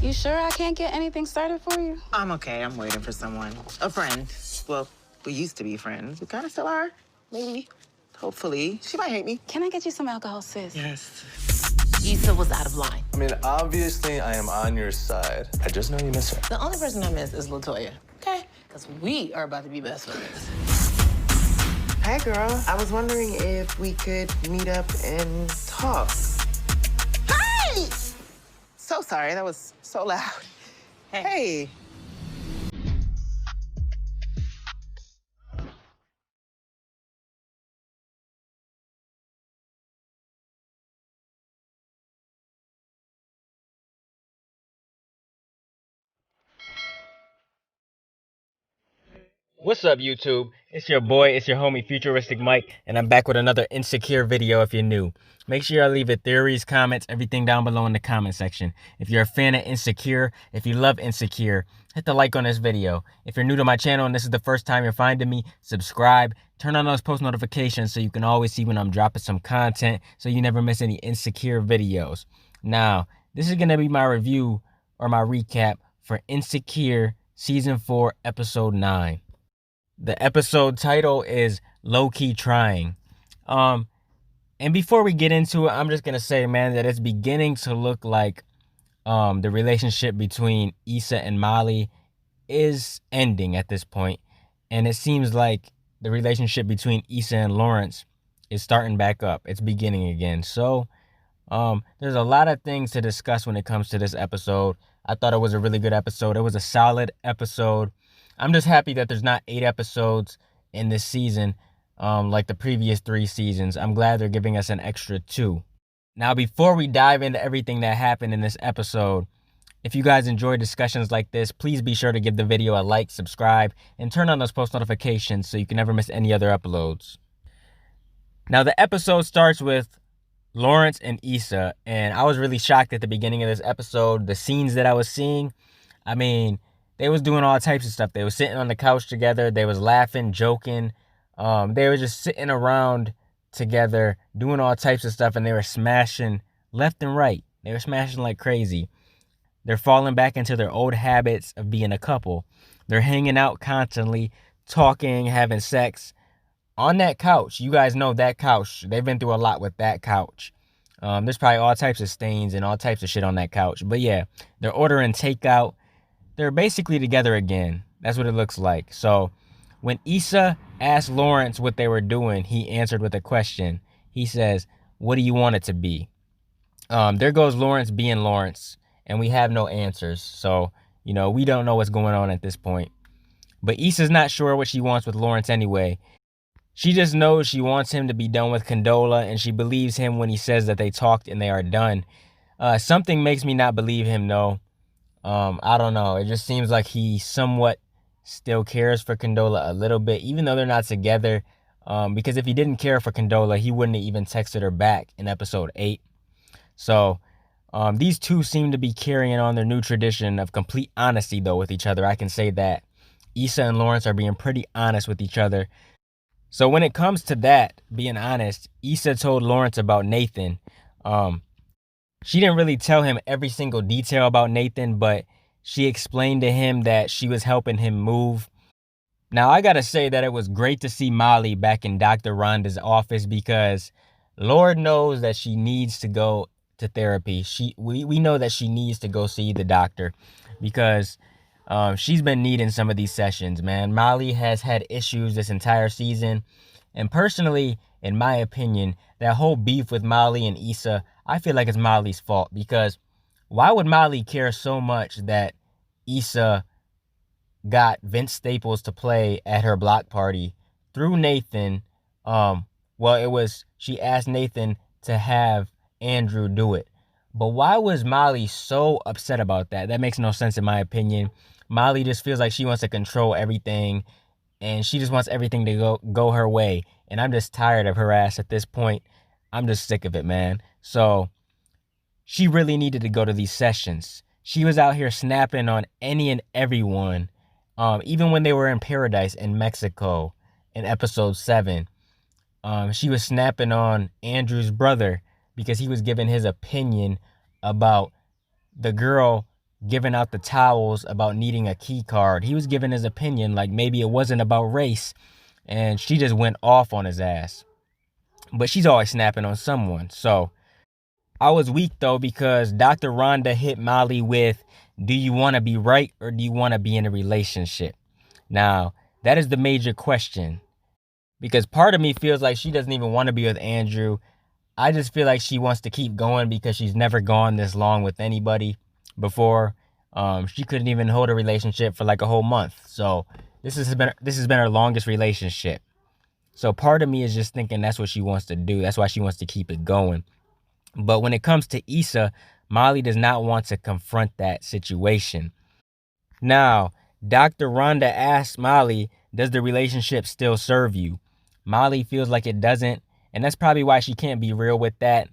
You sure I can't get anything started for you? I'm okay. I'm waiting for someone. A friend. Well, we used to be friends. We kind of still are. Maybe. Hopefully. She might hate me. Can I get you some alcohol, sis? Yes. Issa was out of line. I mean, obviously, I am on your side. I just know you miss her. The only person I miss is LaToya. Okay? Because we are about to be best friends. Hey, girl. I was wondering if we could meet up and talk. Hey! So sorry. That was so loud. Hey. What's up, YouTube? It's your boy, it's your homie, Futuristic Mike, and I'm back with another Insecure video if you're new. Make sure y'all leave your theories, comments, everything down below in the comment section. If you're a fan of Insecure, if you love Insecure, hit the like on this video. If you're new to my channel and this is the first time you're finding me, subscribe, turn on those post notifications so you can always see when I'm dropping some content so you never miss any Insecure videos. Now, this is going to be my review or my recap for Insecure Season 4, Episode 9. The episode title is Lowkey Trying. And before we get into it, I'm just going to say, man, that it's beginning to look like the relationship between Issa and Molly is ending at this point. And it seems like the relationship between Issa and Lawrence is starting back up. It's beginning again. So there's a lot of things to discuss when it comes to this episode. I thought it was a really good episode. It was a solid episode. I'm just happy that there's not 8 episodes in this season like the previous 3 seasons. I'm glad they're giving us an extra 2. Now, before we dive into everything that happened in this episode, if you guys enjoy discussions like this, please be sure to give the video a like, subscribe, and turn on those post notifications so you can never miss any other uploads. Now, the episode starts with Lawrence and Issa, and I was really shocked at the beginning of this episode. The scenes that I was seeing, I mean, they was doing all types of stuff. They was sitting on the couch together. They was laughing, joking. They were just sitting around together, doing all types of stuff, and they were smashing left and right. They were smashing like crazy. They're falling back into their old habits of being a couple. They're hanging out constantly, talking, having sex on that couch. You guys know that couch. They've been through a lot with that couch. There's probably all types of stains and all types of shit on that couch. But yeah, they're ordering takeout. They're basically together again. That's what it looks like. So when Issa asked Lawrence what they were doing, he answered with a question. He says, "What do you want it to be?" There goes Lawrence being Lawrence, and we have no answers. So, you know, we don't know what's going on at this point. But Issa's not sure what she wants with Lawrence anyway. She just knows she wants him to be done with Condola, and she believes him when he says that they talked and they are done. Something makes me not believe him, though. I don't know. It just seems like he somewhat still cares for Condola a little bit, even though they're not together. Because if he didn't care for Condola, he wouldn't have even texted her back in episode 8. So these two seem to be carrying on their new tradition of complete honesty, though, with each other. I can say that. Issa and Lawrence are being pretty honest with each other. So when it comes to that, being honest, Issa told Lawrence about Nathan. She didn't really tell him every single detail about Nathan, but she explained to him that she was helping him move. Now, I gotta say that it was great to see Molly back in Dr. Rhonda's office because Lord knows that she needs to go to therapy. We know that she needs to go see the doctor because she's been needing some of these sessions, man. Molly has had issues this entire season. And personally, in my opinion, that whole beef with Molly and Issa, I feel like it's Molly's fault because why would Molly care so much that Issa got Vince Staples to play at her block party through Nathan? She asked Nathan to have Andrew do it. But why was Molly so upset about that? That makes no sense in my opinion. Molly just feels like she wants to control everything and she just wants everything to go her way. And I'm just tired of her ass at this point. I'm just sick of it, man. So she really needed to go to these sessions. She was out here snapping on any and everyone. Even when they were in paradise in Mexico in episode 7. She was snapping on Andrew's brother because he was giving his opinion about the girl giving out the towels about needing a key card. He was giving his opinion, like maybe it wasn't about race, and she just went off on his ass. But she's always snapping on someone. So I was weak though, because Dr. Rhonda hit Molly with, do you want to be right or do you want to be in a relationship? Now, that is the major question, because part of me feels like she doesn't even want to be with Andrew. I just feel like she wants to keep going because she's never gone this long with anybody before. She couldn't even hold a relationship for like a whole month. So this has been her longest relationship. So part of me is just thinking that's what she wants to do. That's why she wants to keep it going. But when it comes to Issa, Molly does not want to confront that situation. Now, Dr. Rhonda asks Molly, does the relationship still serve you? Molly feels like it doesn't, and that's probably why she can't be real with that.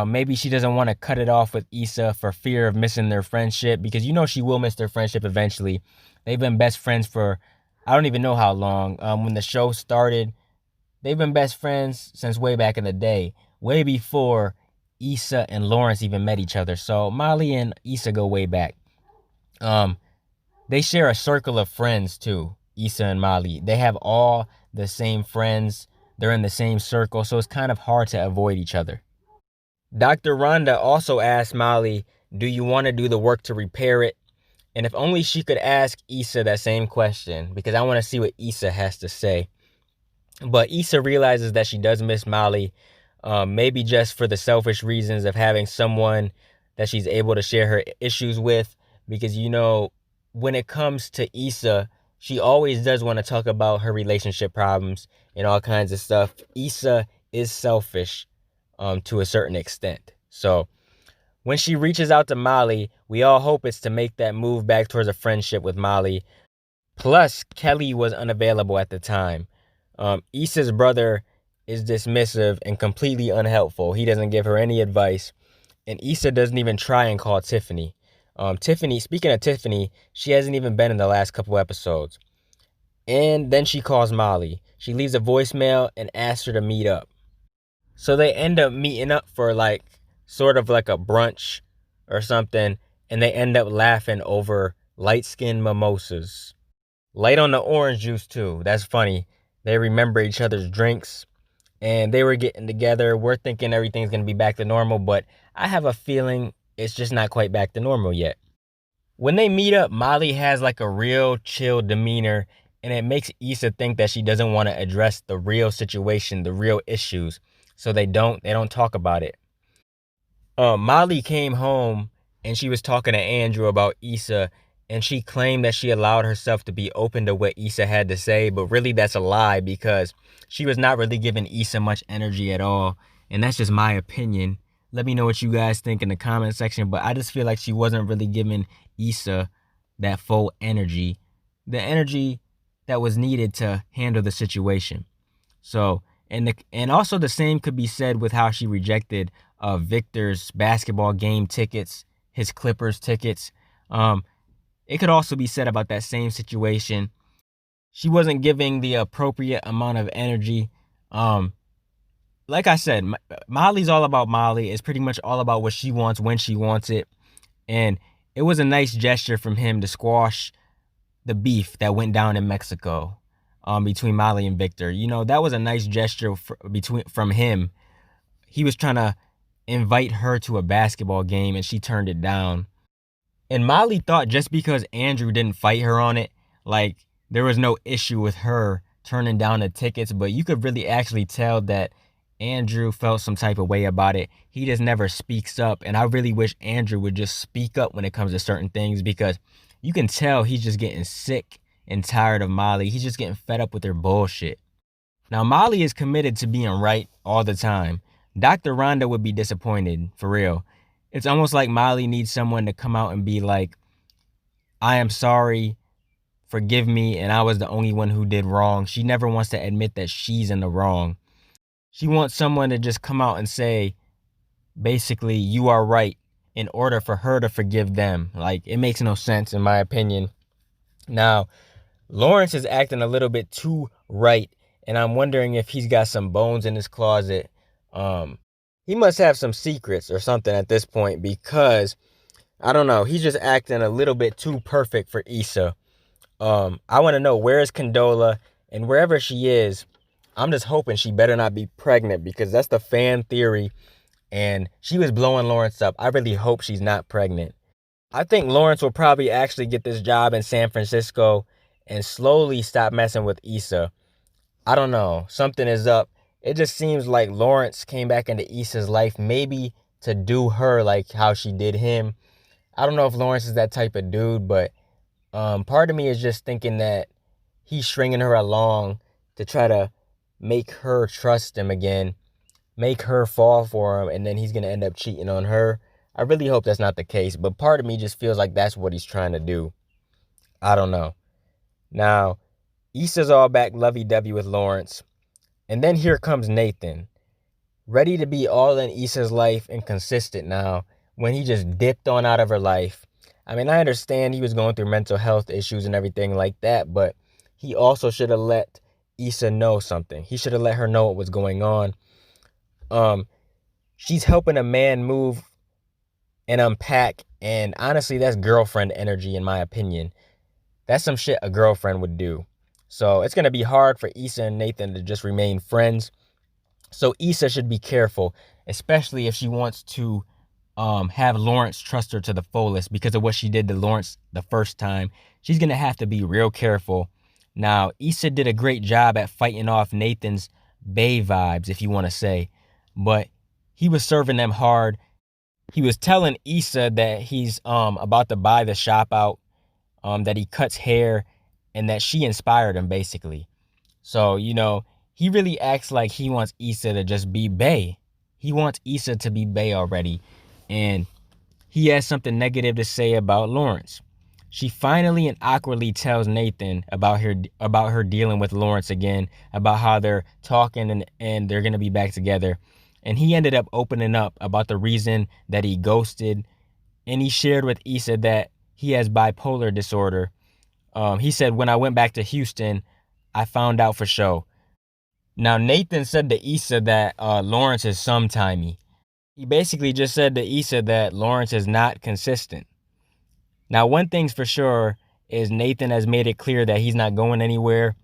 Maybe she doesn't want to cut it off with Issa for fear of missing their friendship, because you know she will miss their friendship eventually. They've been best friends for, I don't even know how long. When the show started, they've been best friends since way back in the day, way before Issa and Lawrence even met each other. So Molly and Issa go way back. They share a circle of friends too, Issa and Molly. They have all the same friends. They're in the same circle, so it's kind of hard to avoid each other. Dr. Rhonda also asked Molly, do you want to do the work to repair it? And if only she could ask Issa that same question, because I want to see what Issa has to say. But Issa realizes that she does miss Molly, maybe just for the selfish reasons of having someone that she's able to share her issues with. Because, you know, when it comes to Issa, she always does want to talk about her relationship problems and all kinds of stuff. Issa is selfish to a certain extent. So when she reaches out to Molly, we all hope it's to make that move back towards a friendship with Molly. Plus, Kelly was unavailable at the time. Issa's brother is dismissive and completely unhelpful. He doesn't give her any advice. And Issa doesn't even try and call Tiffany. Speaking of Tiffany, she hasn't even been in the last couple episodes. And then she calls Molly. She leaves a voicemail and asks her to meet up. So they end up meeting up for like sort of like a brunch or something. And they end up laughing over light-skinned mimosas. Light on the orange juice too. That's funny. They remember each other's drinks. And they were getting together. We're thinking everything's going to be back to normal. But I have a feeling it's just not quite back to normal yet. When they meet up, Molly has like a real chill demeanor. And it makes Issa think that she doesn't want to address the real situation, the real issues. So they don't talk about it. Molly came home and she was talking to Andrew about Issa. And she claimed that she allowed herself to be open to what Issa had to say. But really that's a lie, because she was not really giving Issa much energy at all. And that's just my opinion. Let me know what you guys think in the comment section. But I just feel like she wasn't really giving Issa that full energy. The energy that was needed to handle the situation. So, and also the same could be said with how she rejected Victor's basketball game tickets, his Clippers tickets. It could also be said about that same situation. She wasn't giving the appropriate amount of energy. Like I said, Molly's all about Molly. It's pretty much all about what she wants when she wants it. And it was a nice gesture from him to squash the beef that went down in Mexico between Molly and Victor. You know, that was a nice gesture from him. He was trying to invite her to a basketball game and she turned it down. And Molly thought just because Andrew didn't fight her on it, like there was no issue with her turning down the tickets. But you could really actually tell that Andrew felt some type of way about it. He just never speaks up. And I really wish Andrew would just speak up when it comes to certain things, because you can tell he's just getting sick and tired of Molly. He's just getting fed up with their bullshit. Now, Molly is committed to being right all the time. Dr. Rhonda would be disappointed, for real. It's almost like Molly needs someone to come out and be like, I am sorry, forgive me, and I was the only one who did wrong. She never wants to admit that she's in the wrong. She wants someone to just come out and say, basically, you are right, in order for her to forgive them. Like, it makes no sense in my opinion. Now, Lawrence is acting a little bit too right, and I'm wondering if he's got some bones in his closet. He must have some secrets or something at this point, because I don't know. He's just acting a little bit too perfect for Issa. I want to know, where is Condola, and wherever she is, I'm just hoping she better not be pregnant, because that's the fan theory, and she was blowing Lawrence up. I really hope she's not pregnant. I think Lawrence will probably actually get this job in San Francisco and slowly stop messing with Issa. I don't know. Something is up. It just seems like Lawrence came back into Issa's life maybe to do her like how she did him. I don't know if Lawrence is that type of dude, but part of me is just thinking that he's stringing her along to try to make her trust him again, make her fall for him, and then he's going to end up cheating on her. I really hope that's not the case, but part of me just feels like that's what he's trying to do. I don't know. Now, Issa's all back lovey-dovey with Lawrence, and then here comes Nathan, ready to be all in Issa's life and consistent now, when he just dipped on out of her life. I mean, I understand he was going through mental health issues and everything like that, but he also should have let Issa know something. He should have let her know what was going on. She's helping a man move and unpack, and honestly, that's girlfriend energy in my opinion. That's some shit a girlfriend would do. So it's going to be hard for Issa and Nathan to just remain friends. So Issa should be careful, especially if she wants to have Lawrence trust her to the fullest because of what she did to Lawrence the first time. She's going to have to be real careful. Now, Issa did a great job at fighting off Nathan's bae vibes, if you want to say, but he was serving them hard. He was telling Issa that he's about to buy the shop out, that he cuts hair, and that she inspired him, basically. So, you know, he really acts like he wants Issa to just be bae. He wants Issa to be bae already, and he has something negative to say about Lawrence. She finally and awkwardly tells Nathan about her dealing with Lawrence again, about how they're talking and they're going to be back together. And he ended up opening up about the reason that he ghosted, and he shared with Issa that he has bipolar disorder. He said, when I went back to Houston, I found out for sure. Now, Nathan said to Issa that Lawrence is sometimey. He basically just said to Issa that Lawrence is not consistent. Now, one thing's for sure is Nathan has made it clear that he's not going anywhere.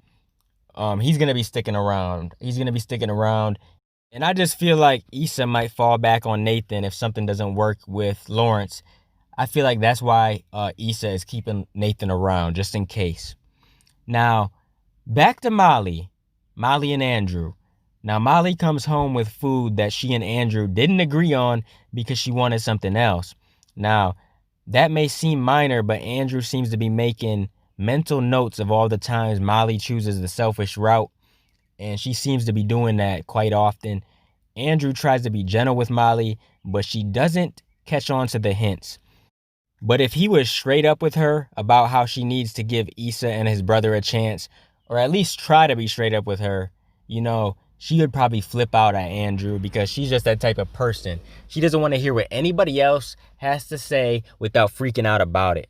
He's going to be sticking around. And I just feel like Issa might fall back on Nathan if something doesn't work with Lawrence. I feel like that's why Issa is keeping Nathan around, just in case. Now, back to Molly and Andrew. Now, Molly comes home with food that she and Andrew didn't agree on because she wanted something else. Now, that may seem minor, but Andrew seems to be making mental notes of all the times Molly chooses the selfish route, and she seems to be doing that quite often. Andrew tries to be gentle with Molly, but she doesn't catch on to the hints. But if he was straight up with her about how she needs to give Issa and his brother a chance, or at least try to be straight up with her, you know, she would probably flip out at Andrew because she's just that type of person. She doesn't want to hear what anybody else has to say without freaking out about it.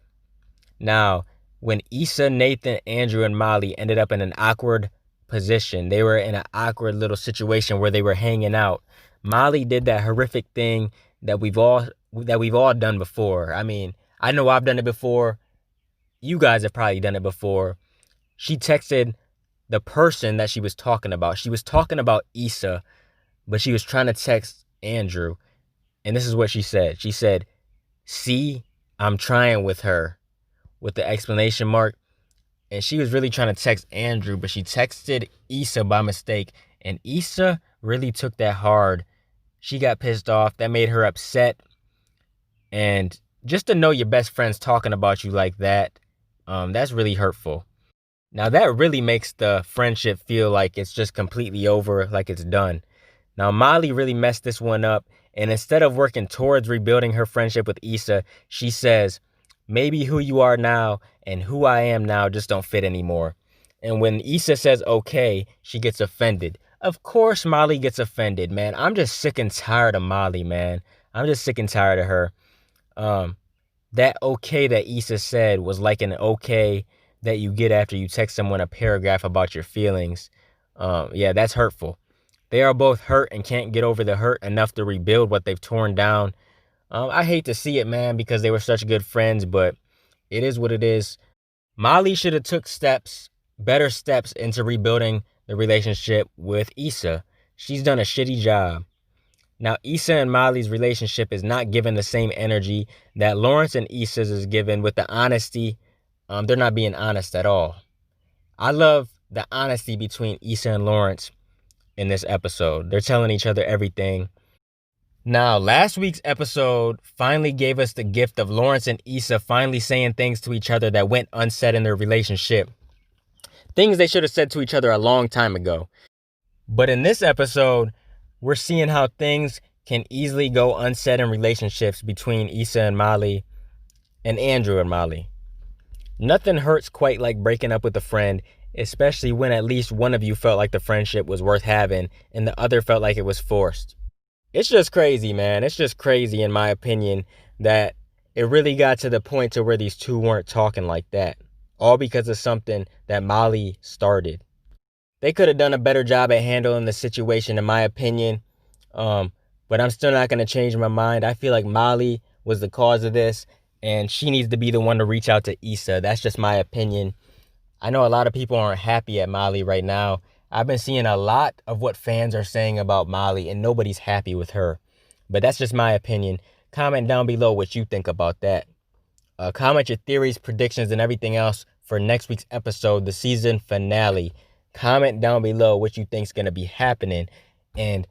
Now, when Issa, Nathan, Andrew, and Molly ended up in an awkward position, they were in an awkward little situation where they were hanging out, Molly did that horrific thing that we've all done before. I mean, I know I've done it before. You guys have probably done it before. She texted the person that she was talking about. She was talking about Issa, but she was trying to text Andrew. And this is what she said. She said, "See, I'm trying with her," with the exclamation mark. And she was really trying to text Andrew, but she texted Issa by mistake. And Issa really took that hard. She got pissed off. That made her upset. And just to know your best friend's talking about you like that, that's really hurtful. Now, that really makes the friendship feel like it's just completely over, like it's done. Now, Molly really messed this one up, and instead of working towards rebuilding her friendship with Issa, she says, "Maybe who you are now and who I am now just don't fit anymore." And when Issa says okay, she gets offended. Of course Molly gets offended, man. I'm just sick and tired of Molly, man. I'm just sick and tired of her. That okay that Issa said was like an okay that you get after you text someone a paragraph about your feelings. Yeah, that's hurtful. They are both hurt and can't get over the hurt enough to rebuild what they've torn down. I hate to see it, man, because they were such good friends, but it is what it is. Molly should have took better steps into rebuilding the relationship with Issa. She's done a shitty job. Now, Issa and Molly's relationship is not given the same energy that Lawrence and Issa's is given with the honesty. They're not being honest at all. I love the honesty between Issa and Lawrence in this episode. They're telling each other everything. Now, last week's episode finally gave us the gift of Lawrence and Issa finally saying things to each other that went unsaid in their relationship. Things they should have said to each other a long time ago. But in this episode, we're seeing how things can easily go unsaid in relationships between Issa and Molly and Andrew and Molly. Nothing hurts quite like breaking up with a friend, especially when at least one of you felt like the friendship was worth having and the other felt like it was forced. It's just crazy, man. It's just crazy, in my opinion, that it really got to the point to where these two weren't talking like that. All because of something that Molly started. They could have done a better job at handling the situation, in my opinion. But I'm still not going to change my mind. I feel like Molly was the cause of this, and she needs to be the one to reach out to Issa. That's just my opinion. I know a lot of people aren't happy at Molly right now. I've been seeing a lot of what fans are saying about Molly, and nobody's happy with her. But that's just my opinion. Comment down below what you think about that. Comment your theories, predictions, and everything else for next week's episode, the season finale. Comment down below what you think is going to be happening. And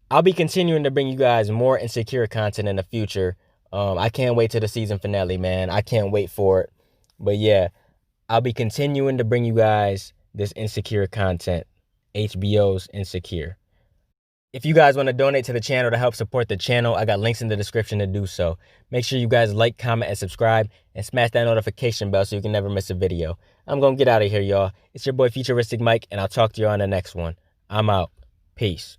I'll be continuing to bring you guys more Insecure content in the future. I can't wait to the season finale, man. I can't wait for it. But yeah, I'll be continuing to bring you guys this Insecure content. HBO's Insecure. If you guys want to donate to the channel to help support the channel, I got links in the description to do so. Make sure you guys like, comment, and subscribe, and smash that notification bell so you can never miss a video. I'm going to get out of here, y'all. It's your boy, Futuristic Mike, and I'll talk to you on the next one. I'm out. Peace.